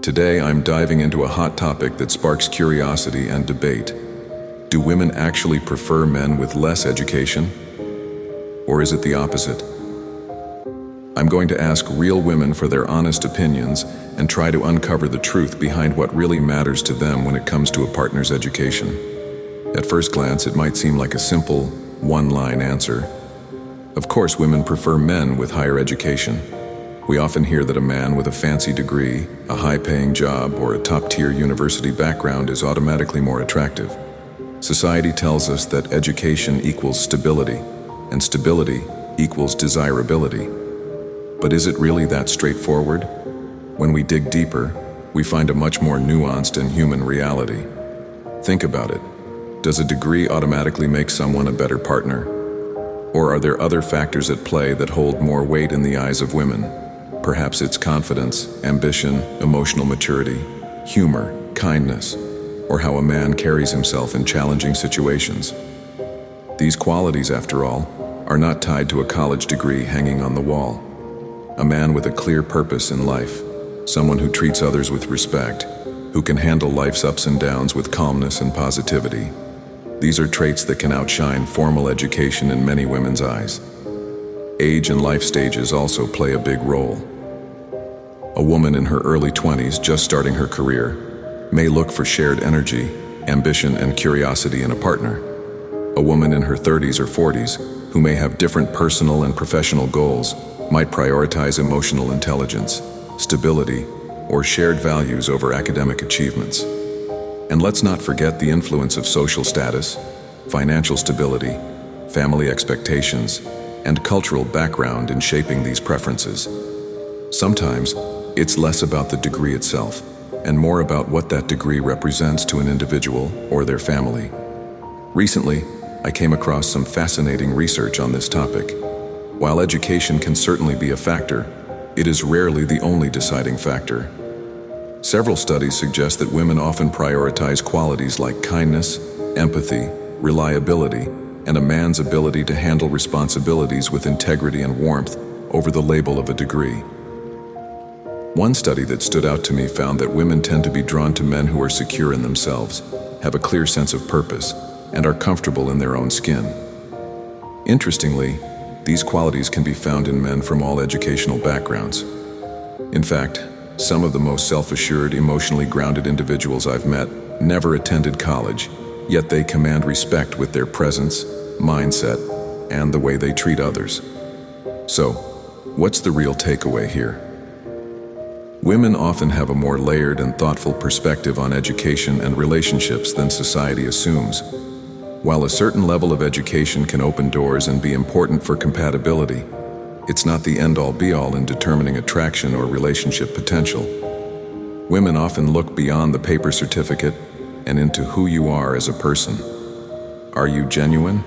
Today, I'm diving into a hot topic that sparks curiosity and debate. Do women actually prefer men with less education? Or is it the opposite? I'm going to ask real women for their honest opinions and try to uncover the truth behind what really matters to them when it comes to a partner's education. At first glance, it might seem like a simple, one-line answer. Of course, women prefer men with higher education. We often hear that a man with a fancy degree, a high-paying job, or a top-tier university background is automatically more attractive. Society tells us that education equals stability, and stability equals desirability. But is it really that straightforward? When we dig deeper, we find a much more nuanced and human reality. Think about it. Does a degree automatically make someone a better partner? Or are there other factors at play that hold more weight in the eyes of women? Perhaps it's confidence, ambition, emotional maturity, humor, kindness, or how a man carries himself in challenging situations. These qualities, after all, are not tied to a college degree hanging on the wall. A man with a clear purpose in life, someone who treats others with respect, who can handle life's ups and downs with calmness and positivity. These are traits that can outshine formal education in many women's eyes. Age and life stages also play a big role. A woman in her early 20s, just starting her career, may look for shared energy, ambition, and curiosity in a partner. A woman in her 30s or 40s, who may have different personal and professional goals, might prioritize emotional intelligence, stability, or shared values over academic achievements. And let's not forget the influence of social status, financial stability, family expectations, and cultural background in shaping these preferences. Sometimes, it's less about the degree itself, and more about what that degree represents to an individual or their family. Recently, I came across some fascinating research on this topic. While education can certainly be a factor, it is rarely the only deciding factor. Several studies suggest that women often prioritize qualities like kindness, empathy, reliability, and a man's ability to handle responsibilities with integrity and warmth over the label of a degree. One study that stood out to me found that women tend to be drawn to men who are secure in themselves, have a clear sense of purpose, and are comfortable in their own skin. Interestingly, these qualities can be found in men from all educational backgrounds. In fact, some of the most self-assured, emotionally grounded individuals I've met never attended college, yet they command respect with their presence, mindset, and the way they treat others. So, what's the real takeaway here? Women often have a more layered and thoughtful perspective on education and relationships than society assumes. While a certain level of education can open doors and be important for compatibility, it's not the end-all be-all in determining attraction or relationship potential. Women often look beyond the paper certificate and into who you are as a person. Are you genuine?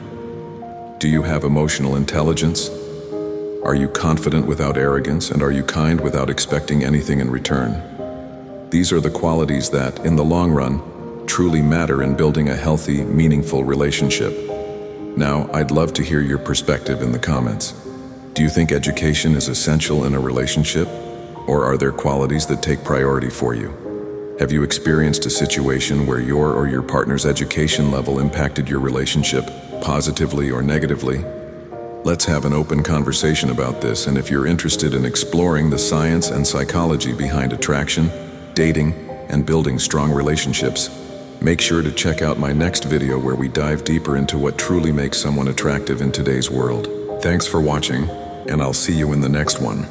Do you have emotional intelligence? Are you confident without arrogance, and are you kind without expecting anything in return? These are the qualities that, in the long run, truly matter in building a healthy, meaningful relationship. Now, I'd love to hear your perspective in the comments. Do you think education is essential in a relationship? Or are there qualities that take priority for you? Have you experienced a situation where your or your partner's education level impacted your relationship, positively or negatively? Let's have an open conversation about this, and if you're interested in exploring the science and psychology behind attraction, dating, and building strong relationships, make sure to check out my next video where we dive deeper into what truly makes someone attractive in today's world. Thanks for watching, and I'll see you in the next one.